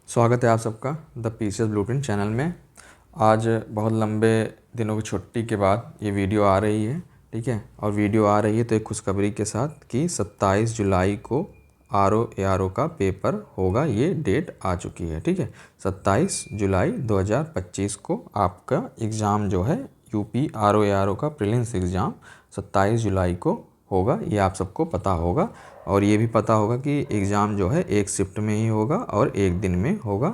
स्वागत है आप सबका द पीसीएस ब्लूप्रिंट चैनल में। आज बहुत लंबे दिनों की छुट्टी के बाद ये वीडियो आ रही है, ठीक है। और वीडियो आ रही है तो एक खुशखबरी के साथ कि 27 जुलाई को RO का पेपर होगा। ये डेट आ चुकी है, ठीक है। 27 जुलाई 2025 को आपका एग्ज़ाम जो है यूपी RO का प्रीलिम्स एग्ज़ाम 27 जुलाई को होगा। ये आप सबको पता होगा और ये भी पता होगा कि एग्ज़ाम जो है एक शिफ्ट में ही होगा और एक दिन में होगा,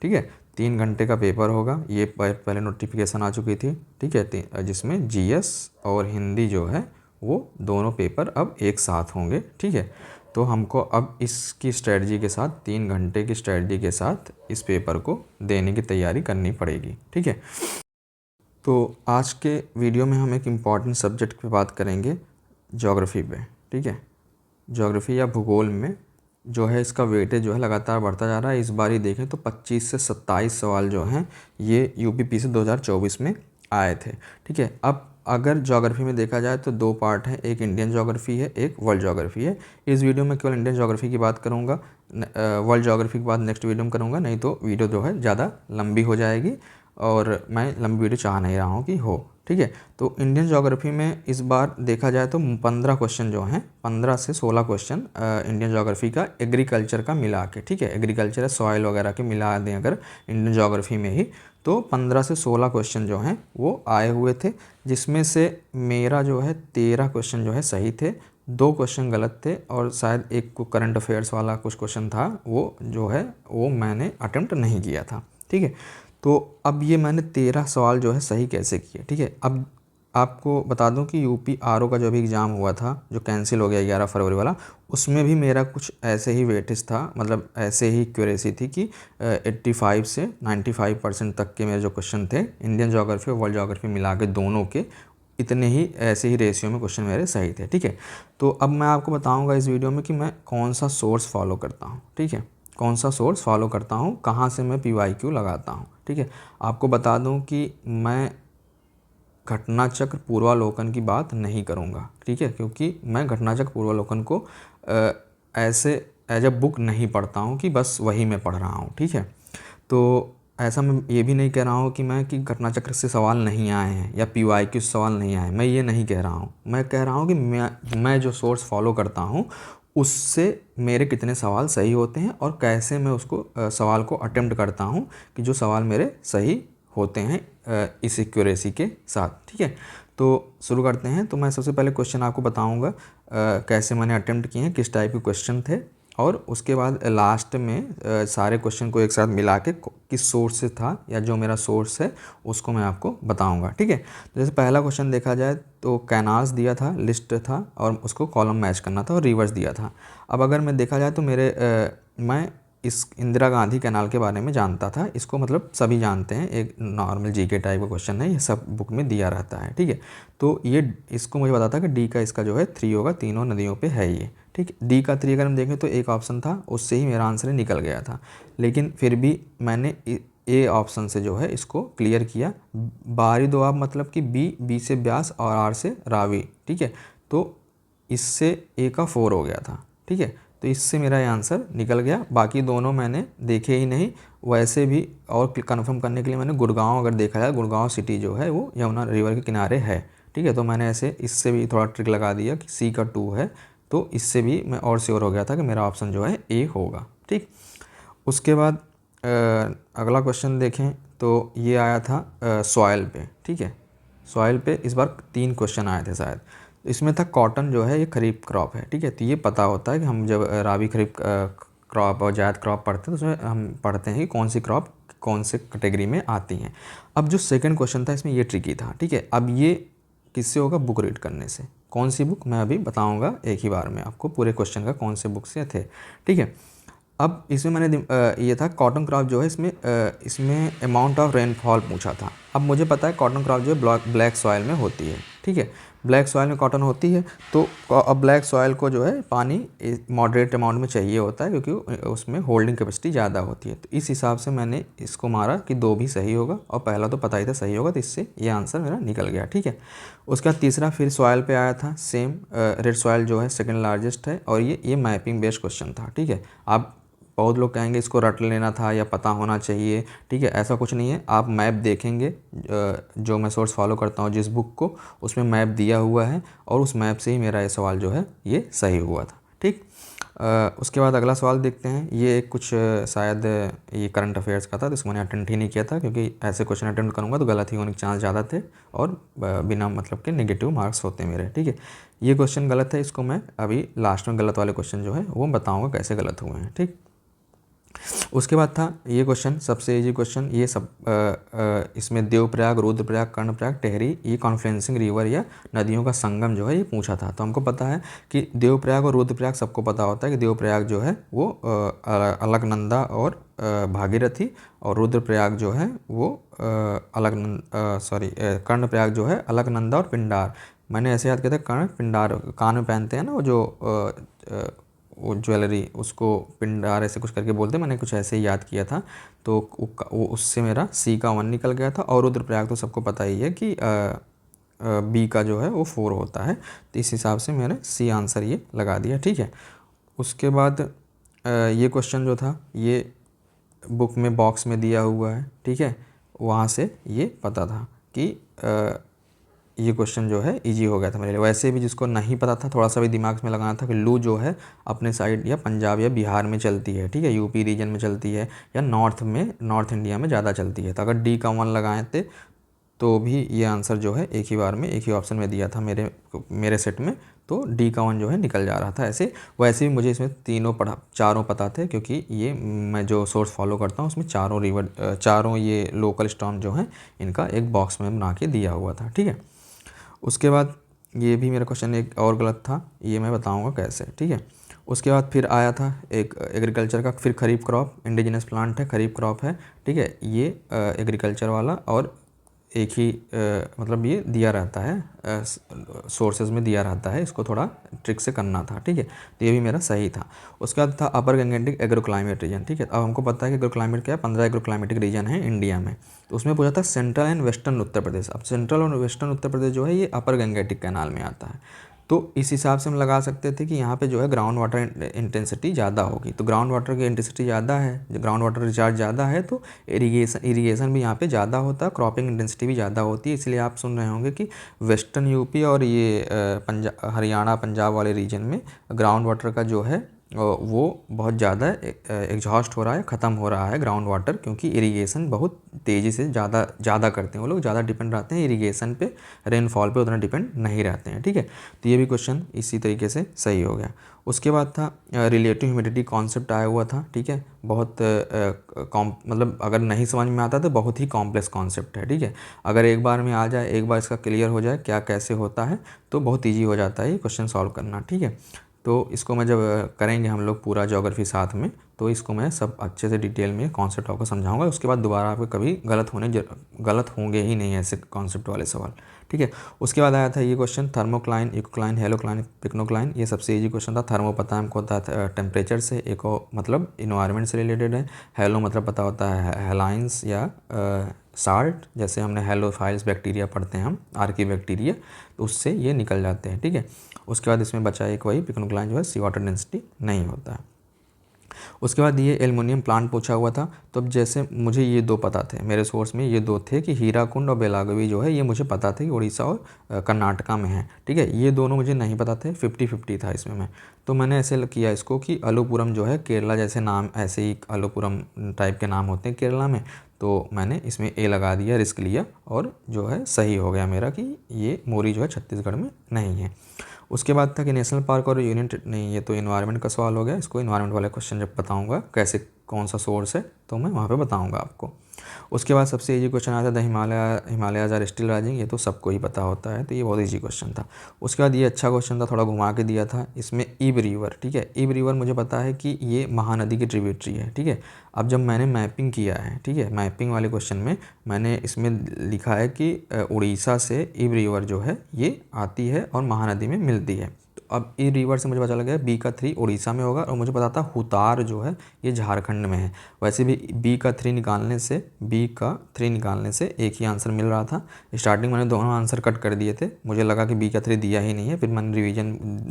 ठीक है। 3 घंटे का पेपर होगा। ये पहले नोटिफिकेशन आ चुकी थी, ठीक है, जिसमें GS और हिंदी जो है वो दोनों पेपर अब एक साथ होंगे, ठीक है। तो हमको अब इसकी स्ट्रेटजी के साथ 3 घंटे की स्ट्रेटजी के साथ इस पेपर को देने की तैयारी करनी पड़ेगी, ठीक है। तो आज के वीडियो में हम एक इम्पॉर्टेंट सब्जेक्ट पे बात करेंगे, ज्योग्राफी पे, ठीक है। ज्योग्राफी या भूगोल में जो है इसका वेटेज जो है लगातार बढ़ता जा रहा है। इस बार ही देखें तो 25 से 27 सवाल जो हैं ये यूपीपीसी 2024 में आए थे, ठीक है। अब अगर ज्योग्राफी में देखा जाए तो 2 पार्ट हैं, एक इंडियन ज्योग्राफी है, एक वर्ल्ड ज्योग्राफी है। इस वीडियो में केवल इंडियन ज्योग्राफी की बात करूँगा, वर्ल्ड ज्योग्राफी की बात नेक्स्ट वीडियो में करूँगा, नहीं तो वीडियो जो है ज़्यादा लंबी हो जाएगी और मैं लंबी वीडियो चाह नहीं रहा हूँ कि हो, ठीक है। तो इंडियन ज्योग्राफी में इस बार देखा जाए तो 15 क्वेश्चन जो हैं, 15 से 16 क्वेश्चन इंडियन ज्योग्राफी का एग्रीकल्चर का मिला के, ठीक है। एग्रीकल्चर सॉइल वगैरह के मिला दें अगर इंडियन ज्योग्राफी में ही, तो 15 से 16 क्वेश्चन जो हैं वो आए हुए थे, जिसमें से मेरा जो है 13 क्वेश्चन जो है सही थे, 2 क्वेश्चन गलत थे और शायद एक को करंट अफेयर्स वाला कुछ क्वेश्चन था, वो जो है वो मैंने अटेम्प्ट नहीं किया था, ठीक है। तो अब ये मैंने 13 सवाल जो है सही कैसे किए, ठीक है। अब आपको बता दूं कि यूपी RO का जो भी एग्ज़ाम हुआ था, जो कैंसिल हो गया 11 फरवरी वाला, उसमें भी मेरा कुछ ऐसे ही वेटेज था, मतलब ऐसे ही एक्यूरेसी थी कि 85 से 95% तक के मेरे जो क्वेश्चन थे इंडियन ज्योग्राफी और वर्ल्ड ज्योग्राफी मिला के दोनों के, इतने ही ऐसे ही रेशियो में क्वेश्चन मेरे सही थे, ठीक है। तो अब मैं आपको बताऊँगा इस वीडियो में कि मैं कौन सा सोर्स फॉलो करता हूँ, ठीक है। कौन सा सोर्स फॉलो करता हूँ, कहाँ से मैं PYQ लगाता हूँ, ठीक है। आपको बता दूँ कि मैं घटना चक्र पूर्वालोकन की बात नहीं करूँगा, ठीक है, क्योंकि मैं घटना चक्र पूर्वालोकन को ऐसे एज अ बुक नहीं पढ़ता हूँ कि बस वही मैं पढ़ रहा हूँ, ठीक है। तो ऐसा मैं ये भी नहीं कह रहा हूँ कि मैं कि घटना चक्र से सवाल नहीं आए हैं या PYQ से सवाल नहीं आए, मैं ये नहीं कह रहा हूँ। मैं कह रहा हूँ कि मैं जो सोर्स फॉलो करता हूँ उससे मेरे कितने सवाल सही होते हैं और कैसे मैं उसको सवाल को अटेम्प्ट करता हूँ कि जो सवाल मेरे सही होते हैं इस एक्यूरेसी के साथ, ठीक है। तो शुरू करते हैं। तो मैं सबसे पहले क्वेश्चन आपको बताऊंगा कैसे मैंने अटेम्प्ट किए हैं, किस टाइप के क्वेश्चन थे, और उसके बाद लास्ट में सारे क्वेश्चन को एक साथ मिला के किस सोर्स से था या जो मेरा सोर्स है उसको मैं आपको बताऊंगा, ठीक है। तो जैसे पहला क्वेश्चन देखा जाए तो कैनाल्स दिया था, लिस्ट था और उसको कॉलम मैच करना था और रिवर्स दिया था। अब अगर मैं देखा जाए तो मैं इस इंदिरा गांधी कैनाल के बारे में जानता था, इसको मतलब सभी जानते हैं, एक नॉर्मल GK टाइप का क्वेश्चन है, ये सब बुक में दिया रहता है, ठीक है। तो ये इसको मुझे पता था कि D का इसका जो है 3 होगा, तीनों नदियों पे है ये, ठीक है। D का 3 अगर हम देखें तो एक ऑप्शन था, उससे ही मेरा आंसर निकल गया था, लेकिन फिर भी मैंने A ऑप्शन से जो है इसको क्लियर किया। बारी दो आप मतलब कि B से ब्यास और R से रावी, ठीक है। तो इससे A का 4 हो गया था, ठीक है। तो इससे मेरा ये आंसर निकल गया। बाकी दोनों मैंने देखे ही नहीं, वैसे भी और कंफर्म करने के लिए मैंने गुड़गांव, अगर देखा जाए गुड़गांव सिटी जो है वो यमुना रिवर के किनारे है, ठीक है। तो मैंने ऐसे इससे भी थोड़ा ट्रिक लगा दिया कि C का 2 है, तो इससे भी मैं और श्योर हो गया था कि मेरा ऑप्शन जो है A होगा, ठीक। उसके बाद अगला क्वेश्चन देखें तो ये आया था सॉइल पे, ठीक है। सॉइल पे इस बार 3 क्वेश्चन आए थे शायद। इसमें था कॉटन जो है ये खरीफ क्रॉप है, ठीक है। तो ये पता होता है कि हम जब राबी खरीफ क्रॉप और जायद क्रॉप पढ़ते हैं तो उसमें हम पढ़ते हैं कि कौन सी क्रॉप कौन से कैटेगरी में आती हैं। अब जो सेकंड क्वेश्चन था इसमें ये ट्रिकी था, ठीक है। अब ये किससे होगा, बुक रीड करने से। कौन सी बुक, मैं अभी बताऊँगा एक ही बार में आपको पूरे क्वेश्चन का कौन से बुक से थे, ठीक है। अब इसमें मैंने ये था कॉटन क्रॉप जो है इसमें अमाउंट ऑफ रेनफॉल पूछा था। अब मुझे पता है कॉटन क्रॉप जो है ब्लैक सॉइल में होती है, ठीक है। ब्लैक सॉइल में कॉटन होती है, तो अब ब्लैक सॉइल को जो है पानी मॉडरेट अमाउंट में चाहिए होता है, क्योंकि उसमें होल्डिंग कैपेसिटी ज़्यादा होती है। तो इस हिसाब से मैंने इसको मारा कि 2 भी सही होगा और पहला तो पता ही था सही होगा, तो इससे ये आंसर मेरा निकल गया, ठीक है। उसके बाद तीसरा फिर सॉइल पे आया था, सेम रेड सॉइल जो है सेकेंड लार्जेस्ट है और ये मैपिंग बेस्ड क्वेश्चन था, ठीक है। आप बहुत लोग कहेंगे इसको रट लेना था या पता होना चाहिए, ठीक है, ऐसा कुछ नहीं है। आप मैप देखेंगे, जो मैं सोर्स फॉलो करता हूँ जिस बुक को, उसमें मैप दिया हुआ है और उस मैप से ही मेरा ये सवाल जो है ये सही हुआ था, ठीक। उसके बाद अगला सवाल देखते हैं। ये एक कुछ शायद ये करंट अफेयर्स का था, तो इसको मैंने अटेम्प्ट ही नहीं किया था क्योंकि ऐसे क्वेश्चन अटेम्प्ट करूँगा तो गलत ही होने के चांस ज़्यादा थे और बिना मतलब के नेगेटिव मार्क्स होते हैं मेरे, ठीक है। ये क्वेश्चन गलत है, इसको मैं अभी लास्ट में गलत वाले क्वेश्चन जो है वो बताऊँगा कैसे गलत हुए हैं, ठीक। उसके बाद था ये क्वेश्चन, सबसे इजी क्वेश्चन, ये सब इसमें देवप्रयाग, रुद्रप्रयाग, कर्णप्रयाग, टेहरी, ये कॉन्फ्लुएंसिंग रिवर या नदियों का संगम जो है ये पूछा था। तो हमको पता है कि देवप्रयाग और रुद्रप्रयाग सबको पता होता है कि देवप्रयाग जो है वो अलकनंदा और भागीरथी, और रुद्रप्रयाग जो है वो कर्णप्रयाग जो है अलकनंदा और पिंडार। मैंने ऐसे याद किया था, कर्ण पिंडार, कान में पहनते हैं ना वो जो वो ज्वेलरी, उसको पिंडार ऐसे कुछ करके बोलते हैं, मैंने कुछ ऐसे ही याद किया था। तो वो उससे मेरा सी का 1 निकल गया था। और रुद्रप्रयाग तो सबको पता ही है कि बी का जो है वो 4 होता है, तो इस हिसाब से मैंने सी आंसर ये लगा दिया, ठीक है। उसके बाद ये क्वेश्चन जो था ये बुक में बॉक्स में दिया हुआ है, ठीक है, वहाँ से ये पता था कि ये क्वेश्चन जो है इजी हो गया था मेरे लिए। वैसे भी जिसको नहीं पता था, थोड़ा सा भी दिमाग में लगाना था कि लू जो है अपने साइड या पंजाब या बिहार में चलती है, ठीक है, यूपी रीजन में चलती है या नॉर्थ इंडिया में ज़्यादा चलती है। तो अगर डी का 1 लगाए थे तो भी ये आंसर जो है एक ही बार में एक ही ऑप्शन में दिया था मेरे सेट में, तो डी का 1 जो है निकल जा रहा था ऐसे। वैसे भी मुझे इसमें चारों पता थे क्योंकि ये मैं जो सोर्स फॉलो करता हूँ उसमें चारों ये लोकल स्टॉर्म जो हैं इनका एक बॉक्स में बना के दिया हुआ था, ठीक है। उसके बाद ये भी मेरा क्वेश्चन एक और गलत था, ये मैं बताऊंगा कैसे, ठीक है। उसके बाद फिर आया था एक एग्रीकल्चर का, फिर खरीफ क्रॉप, इंडिजिनस प्लांट है, खरीफ क्रॉप है, ठीक है, ये एग्रीकल्चर वाला, और एक ही मतलब ये दिया रहता है, सोर्सेज में दिया रहता है, इसको थोड़ा ट्रिक से करना था, ठीक है। तो ये भी मेरा सही था। उसके बाद था अपर गंगेटिक एग्रो क्लाइमेट रीजन, ठीक है। अब हमको पता है कि एग्रो क्लाइमेट क्या है, 15 एग्रो क्लाइमेटिक रीजन है इंडिया में। तो उसमें पूछा था central and western Uttar Pradesh. अब सेंट्रल और वेस्टर्न उत्तर प्रदेश जो है ये अपर गंगेटिक कैनाल में आता है, तो इस हिसाब से हम लगा सकते थे कि यहाँ पे जो है ग्राउंड वाटर इंटेंसिटी ज़्यादा होगी। तो ग्राउंड वाटर की इंटेंसिटी ज़्यादा है, ग्राउंड वाटर रिचार्ज ज़्यादा है, तो इरीगेशन भी यहाँ पे ज़्यादा होता है, क्रॉपिंग इंटेंसिटी भी ज़्यादा होती है। इसलिए आप सुन रहे होंगे कि वेस्टर्न यूपी और ये हरियाणा पंजाब वाले रीजन में ग्राउंड वाटर का जो है वो बहुत ज़्यादा एग्जॉस्ट हो रहा है, ख़त्म हो रहा है ग्राउंड वाटर, क्योंकि इरिगेशन बहुत तेज़ी से ज़्यादा करते हैं वो लोग, ज़्यादा डिपेंड रहते हैं इरिगेशन पे, रेनफॉल पे उतना डिपेंड नहीं रहते हैं, ठीक है। तो ये भी क्वेश्चन इसी तरीके से सही हो गया। उसके बाद था रिलेटिव ह्यूमिडिटी कॉन्सेप्ट आया हुआ था, ठीक है, बहुत मतलब अगर नहीं समझ में आता तो बहुत ही कॉम्प्लेक्स कॉन्सेप्ट है, ठीक है। अगर एक बार में आ जाए, एक बार इसका क्लियर हो जाए क्या कैसे होता है, तो बहुत ईजी हो जाता है ये क्वेश्चन सॉल्व करना, ठीक है। तो इसको मैं जब करेंगे हम लोग पूरा ज्योग्राफी साथ में, तो इसको मैं सब अच्छे से डिटेल में कॉन्सेप्ट आपको समझाऊंगा। उसके बाद दोबारा आपको कभी गलत होंगे ही नहीं ऐसे कॉन्सेप्ट वाले सवाल, ठीक है। उसके बाद आया था ये क्वेश्चन थर्मोक्लाइन, इकोक्लाइन, हेलोक्लाइन, पिक्नोक्लाइन। ये सबसे इजी क्वेश्चन था। थर्मो पता है हमको होता है टेम्परेचर से, इको मतलब इन्वायरमेंट से रिलेटेड है, हेलो मतलब पता होता है हेलाइंस या साल्ट, जैसे हमने हेलोफाइल्स बैक्टीरिया पढ़ते हैं हम, आर्की बैक्टीरिया, तो उससे ये निकल जाते हैं, ठीक है। उसके बाद इसमें बचा एक वही पिक्नोक्लाइन जो है सी वाटर डेंसिटी नहीं होता है। उसके बाद ये एल्युमिनियम प्लांट पूछा हुआ था। तो अब जैसे मुझे ये 2 पता थे, मेरे सोर्स में ये 2 थे कि हीराकुंड और बेलागवी जो है ये मुझे पता थे कि उड़ीसा और कर्नाटका में है, ठीक है। ये दोनों मुझे नहीं पता थे, 50-50 था इसमें मैं। तो मैंने ऐसे किया इसको कि अलुपुरम जो है केरला जैसे नाम, ऐसे ही अलुपुरम टाइप के नाम होते हैं केरला में, तो मैंने इसमें ए लगा दिया, रिस्क लिया, और जो है सही हो गया मेरा कि ये मोरी जो है छत्तीसगढ़ में नहीं है। उसके बाद था कि नेशनल पार्क और यूनियन नहीं, ये तो इन्वायरमेंट का सवाल हो गया। इसको इन्वायरमेंट वाले क्वेश्चन जब बताऊंगा कैसे कौन सा सोर्स है तो मैं वहाँ पे बताऊंगा आपको। उसके बाद सबसे इजी क्वेश्चन आया था the Himalayas are still rising. ये तो सबको ही पता होता है, तो ये बहुत इजी क्वेश्चन था। उसके बाद ये अच्छा क्वेश्चन था, थोड़ा घुमा के दिया था इसमें, ईब रिवर, ठीक है। ईब रिवर मुझे पता है कि ये महानदी की ट्रिब्यूटरी है, ठीक है। अब जब मैंने मैपिंग किया है, ठीक है, मैपिंग वाले क्वेश्चन में मैंने इसमें लिखा है कि उड़ीसा से ईब रिवर जो है ये आती है और महानदी में मिलती है। तो अब ईब रिवर से मुझे पता लगा बी का 3 उड़ीसा में होगा, और मुझे पता था हुतार जो है ये झारखंड में है। वैसे भी बी का 3 निकालने से एक ही आंसर मिल रहा था। स्टार्टिंग मैंने दोनों आंसर कट कर दिए थे, मुझे लगा कि बी का 3 दिया ही नहीं है, फिर मैंने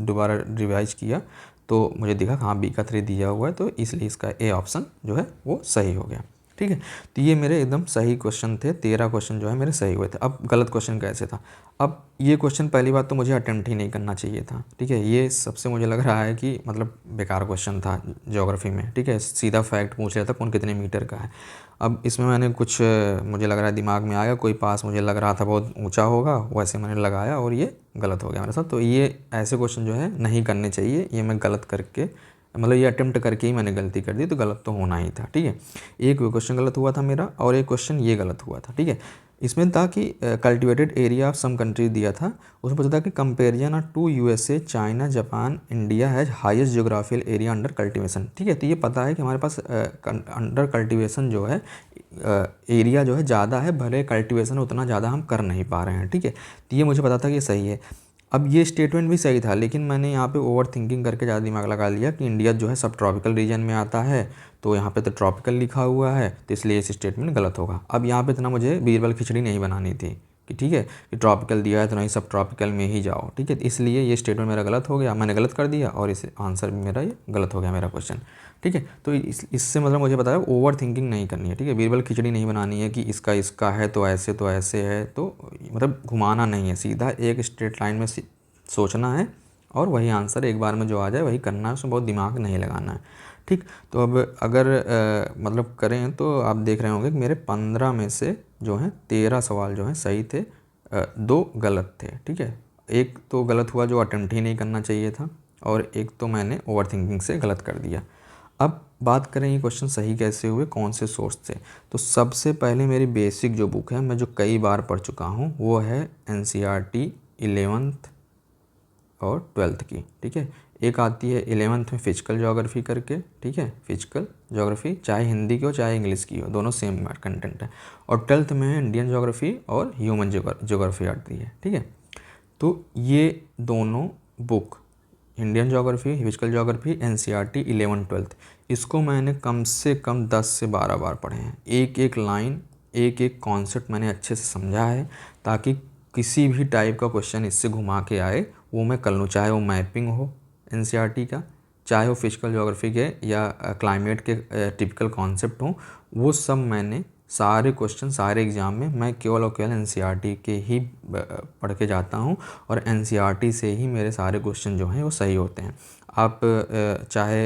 दोबारा रिवाइज किया तो मुझे दिखा हाँ बी का 3 दिया हुआ है, तो इसलिए इसका ए ऑप्शन जो है वो सही हो गया। ठीक है, तो ये मेरे एकदम सही क्वेश्चन थे, 13 क्वेश्चन जो है मेरे सही हुए थे। अब गलत क्वेश्चन कैसे था? अब ये क्वेश्चन पहली बात तो मुझे अटेम्प्ट ही नहीं करना चाहिए था। ठीक है, ये सबसे मुझे लग रहा है कि मतलब बेकार क्वेश्चन था ज्योग्राफी में। ठीक है, सीधा फैक्ट पूछ लिया था कौन कितने मीटर का है। अब इसमें मैंने कुछ मुझे लग रहा है दिमाग में आया, कोई पास मुझे लग रहा था बहुत ऊंचा होगा, वैसे मैंने लगाया और ये गलत हो गया मेरे साथ। तो ये ऐसे क्वेश्चन जो है नहीं करने चाहिए, ये मैं गलत करके मतलब ये अटेम्प्ट करके ही मैंने गलती कर दी, तो गलत तो होना ही था। ठीक है, एक क्वेश्चन गलत हुआ था मेरा और एक क्वेश्चन ये गलत हुआ था। ठीक है, इसमें था कि cultivated area of some country दिया था, उसमें पूछा था कि comparison of to USA, China, Japan, India has highest geographical area under cultivation. ठीक है, तो ये पता है कि हमारे पास अंडर कल्टिवेशन जो है एरिया जो है ज़्यादा है, भले कल्टिवेशन उतना ज़्यादा हम कर नहीं पा रहे हैं। ठीक है, तो ये मुझे पता था कि ये सही है। अब ये स्टेटमेंट भी सही था, लेकिन मैंने यहाँ पे ओवर थिंकिंग करके ज़्यादा दिमाग लगा लिया कि इंडिया जो है सब ट्रॉपिकल रीजन में आता है, तो यहाँ पे तो ट्रॉपिकल लिखा हुआ है, तो इसलिए इस स्टेटमेंट गलत होगा। अब यहाँ पे इतना मुझे बीरबल खिचड़ी नहीं बनानी थी कि ठीक है कि ट्रॉपिकल दिया है तो नहीं सब ट्रॉपिकल में ही जाओ। ठीक है, इसलिए ये स्टेटमेंट मेरा गलत हो गया, मैंने गलत कर दिया और इस आंसर भी मेरा ये गलत हो गया मेरा क्वेश्चन। ठीक है, तो इससे मतलब मुझे बताया ओवर थिंकिंग नहीं करनी है। ठीक है, बीरबल खिचड़ी नहीं बनानी है कि इसका है तो ऐसे है, तो मतलब घुमाना नहीं है, सीधा एक स्ट्रेट लाइन में सोचना है और वही आंसर एक बार में जो आ जाए वही करना है, उसमें बहुत दिमाग नहीं लगाना है। ठीक, तो अब अगर मतलब करें तो आप देख रहे होंगे कि मेरे 15 में से जो हैं 13 सवाल जो हैं सही थे, 2 गलत थे। ठीक है, एक तो गलत हुआ जो अटेम्प्ट ही नहीं करना चाहिए था, और एक तो मैंने ओवर थिंकिंग से गलत कर दिया। अब बात करें ये क्वेश्चन सही कैसे हुए, कौन से सोर्स से, तो सबसे पहले मेरी बेसिक जो बुक है मैं जो कई बार पढ़ चुका हूँ वो है NCERT 11th और 12th की। ठीक है, एक आती है 11th में फिजिकल ज्योग्राफी करके। ठीक है, फिजिकल ज्योग्राफी चाहे हिंदी की हो चाहे इंग्लिश की हो, दोनों सेम कंटेंट है। और 12th में है इंडियन ज्योग्राफी और ह्यूमन ज्योग्राफी आती है। ठीक है, तो ये दोनों book Indian geography, physical geography, NCERT 11 12th, इसको मैंने कम से कम 10 से 12 बार पढ़े हैं। एक एक लाइन, एक एक कॉन्सेप्ट मैंने अच्छे से समझा है, ताकि किसी भी टाइप का क्वेश्चन इससे घुमा के आए वो मैं कर लूँ, चाहे वो मैपिंग हो NCERT का, चाहे वो फिजिकल ज्योग्राफी के या क्लाइमेट के टिपिकल कॉन्सेप्ट हों, वो सब मैंने सारे क्वेश्चन सारे एग्ज़ाम में मैं केवल और केवल NCERT के ही पढ़ के जाता हूँ, और NCERT से ही मेरे सारे क्वेश्चन जो हैं वो सही होते हैं। आप चाहे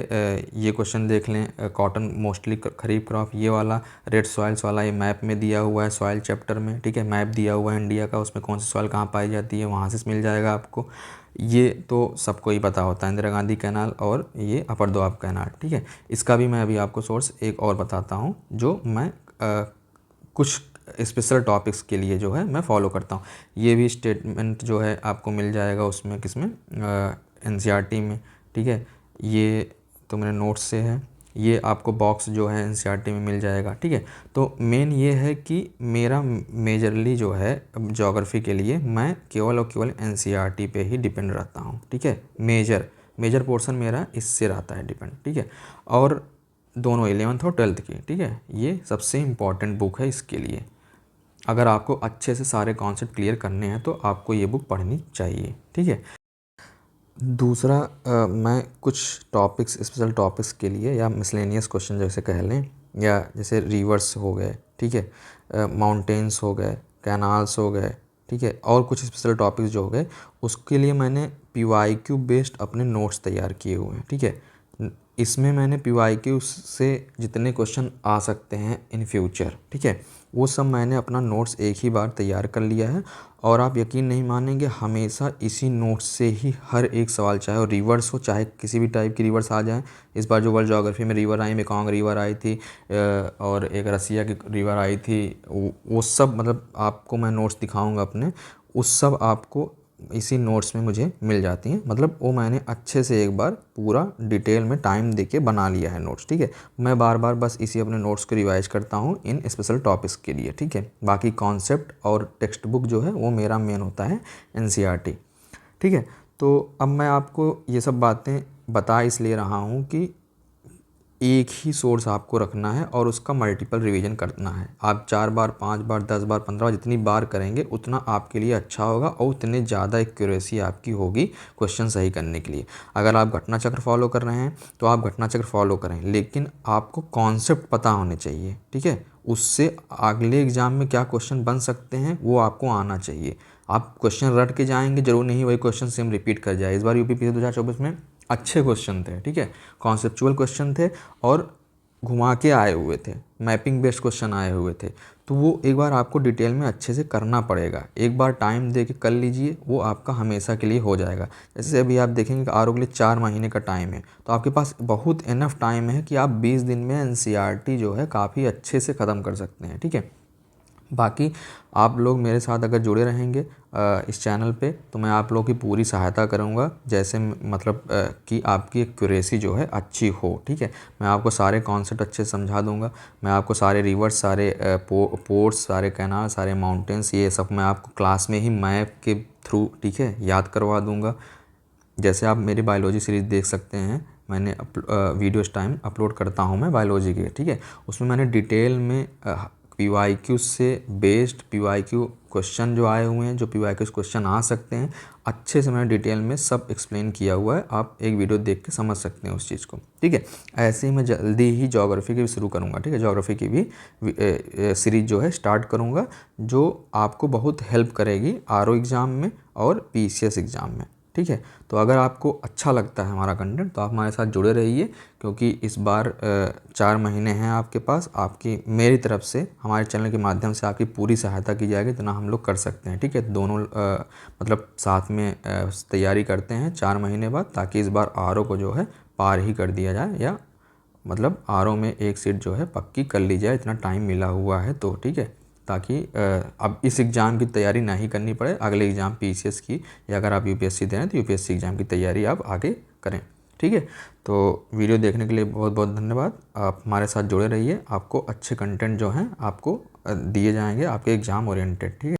ये क्वेश्चन देख लें, कॉटन मोस्टली खरीफ क्रॉप, ये वाला रेड सॉइल्स वाला, ये मैप में दिया हुआ है सॉइल चैप्टर में। ठीक है, मैप दिया हुआ है इंडिया का, उसमें कौन सी सॉइल कहाँ पाई जाती है, वहाँ से मिल जाएगा आपको। ये तो सबको ही पता होता है, इंदिरा गांधी कैनाल और ये अपर दोआब कैनाल। ठीक है, इसका भी मैं अभी आपको सोर्स एक और बताता हूँ जो मैं कुछ स्पेशल टॉपिक्स के लिए जो है मैं फॉलो करता हूँ। ये भी स्टेटमेंट जो है आपको मिल जाएगा उसमें, किसमें, NCERT में। ठीक है, ये तो मेरे नोट्स से है, ये आपको बॉक्स जो है NCERT में मिल जाएगा। ठीक है, तो मेन ये है कि मेरा मेजरली जो है ज्योग्राफी के लिए मैं केवल और केवल NCERT पे ही डिपेंड रहता हूँ। ठीक है, मेजर पोर्शन मेरा इससे रहता है डिपेंड। ठीक है, और दोनों 11th और 12th की। ठीक है, ये सबसे इम्पॉर्टेंट बुक है इसके लिए। अगर आपको अच्छे से सारे कॉन्सेप्ट क्लियर करने हैं तो आपको ये बुक पढ़नी चाहिए। ठीक है, दूसरा मैं कुछ टॉपिक्स, स्पेशल टॉपिक्स के लिए या मिसलेनियस क्वेश्चन जैसे कह लें, या जैसे रिवर्स हो गए, ठीक है, माउंटेन्स हो गए, कैनाल्स हो गए, ठीक है, और कुछ स्पेशल टॉपिक्स जो हो गए, उसके लिए मैंने PYQ बेस्ड अपने नोट्स तैयार किए हुए हैं। ठीक है, इसमें मैंने PYQ से जितने क्वेश्चन आ सकते हैं इन फ्यूचर, ठीक है, वो सब मैंने अपना नोट्स एक ही बार तैयार कर लिया है। और आप यकीन नहीं मानेंगे, हमेशा इसी नोट्स से ही हर एक सवाल, चाहे वो रिवर्स हो, चाहे किसी भी टाइप की रिवर्स आ जाए। इस बार जो वर्ल्ड ज्योग्राफी में रिवर आई, मेकॉन्ग रिवर आई थी, और एक रसिया की रिवर आई थी, वो सब मतलब आपको मैं नोट्स दिखाऊंगा अपने, उस सब आपको इसी नोट्स में मुझे मिल जाती हैं। मतलब वो मैंने अच्छे से एक बार पूरा डिटेल में टाइम देके बना लिया है नोट्स। ठीक है, मैं बार बार बस इसी अपने नोट्स को रिवाइज करता हूँ इन स्पेशल टॉपिक्स के लिए। ठीक है, बाकी कॉन्सेप्ट और टेक्स्ट बुक जो है वो मेरा मेन होता है NCERT। ठीक है, तो अब मैं आपको ये सब बातें बता इसलिए रहा हूँ कि एक ही सोर्स आपको रखना है और उसका मल्टीपल रिवीजन करना है। आप 4 बार, 5 बार, 10 बार, 15 बार जितनी बार करेंगे उतना आपके लिए अच्छा होगा और उतने ज़्यादा एक्यूरेसी आपकी होगी क्वेश्चन सही करने के लिए। अगर आप घटना चक्र फॉलो कर रहे हैं तो आप घटना चक्र फॉलो करें, लेकिन आपको कॉन्सेप्ट पता होने चाहिए, ठीक है। उससे अगले एग्ज़ाम में क्या क्वेश्चन बन सकते हैं वो आपको आना चाहिए। आप क्वेश्चन रट के जाएंगे, जरूर नहीं वही क्वेश्चन सेम रिपीट कर जाए। इस बार यूपीपीएससी 2024 में अच्छे क्वेश्चन थे, ठीक है, कॉन्सेप्चुअल क्वेश्चन थे और घुमा के आए हुए थे, मैपिंग बेस्ड क्वेश्चन आए हुए थे। तो वो एक बार आपको डिटेल में अच्छे से करना पड़ेगा। एक बार टाइम दे के कर लीजिए, वो आपका हमेशा के लिए हो जाएगा। जैसे अभी आप देखेंगे कि आरओ के लिए 4 महीने का टाइम है, तो आपके पास बहुत इनफ टाइम है कि आप 20 दिन में एनसीईआरटी जो है काफ़ी अच्छे से ख़त्म कर सकते हैं, ठीक है। बाकी आप लोग मेरे साथ अगर जुड़े रहेंगे इस चैनल पे, तो मैं आप लोगों की पूरी सहायता करूँगा, जैसे मतलब कि आपकी एक्यूरेसी जो है अच्छी हो, ठीक है। मैं आपको सारे कॉन्सेप्ट अच्छे से समझा दूँगा। मैं आपको सारे रिवर्स, सारे पोर्ट्स, सारे कैनाल, सारे माउंटेन्स, ये सब मैं आपको क्लास में ही मैप के थ्रू, ठीक है, याद करवा दूँगा। जैसे आप मेरी बायोलॉजी सीरीज़ देख सकते हैं, मैंने वीडियो इस टाइम अपलोड करता हूँ मैं बायोलॉजी के, ठीक है। उसमें मैंने डिटेल में पीवाईक्यू से बेस्ड पीवाईक्यू क्वेश्चन जो आए हुए हैं, जो पीवाईक्यू क्वेश्चन आ सकते हैं, अच्छे से मैंने डिटेल में सब एक्सप्लेन किया हुआ है। आप एक वीडियो देख के समझ सकते हैं उस चीज़ को, ठीक है। ऐसे ही मैं जल्दी ही ज्योग्राफी की भी शुरू करूँगा, ठीक है। ज्योग्राफी की भी सीरीज जो है स्टार्ट करूँगा, जो आपको बहुत हेल्प करेगी आरओ एग्ज़ाम में और पीसीएस एग्ज़ाम में, ठीक है। तो अगर आपको अच्छा लगता है हमारा कंटेंट तो आप हमारे साथ जुड़े रहिए, क्योंकि इस बार 4 महीने हैं आपके पास। आपकी मेरी तरफ से हमारे चैनल के माध्यम से आपकी पूरी सहायता की जाएगी, इतना हम लोग कर सकते हैं, ठीक है। दोनों मतलब साथ में तैयारी करते हैं 4 महीने बाद, ताकि इस बार आरओ को जो है पार ही कर दिया जाए, या मतलब आरओ में एक सीट जो है पक्की कर ली जाए, इतना टाइम मिला हुआ है तो, ठीक है। ताकि अब इस एग्ज़ाम की तैयारी ना ही करनी पड़े, अगले एग्ज़ाम पीसीएस की, या अगर आप यूपीएससी दे रहे हैं तो यूपीएससी एग्ज़ाम की तैयारी आप आगे करें, ठीक है। तो वीडियो देखने के लिए बहुत बहुत धन्यवाद। आप हमारे साथ जुड़े रहिए, आपको अच्छे कंटेंट जो हैं आपको दिए जाएंगे आपके एग्ज़ाम ओरिएंटेड, ठीक है।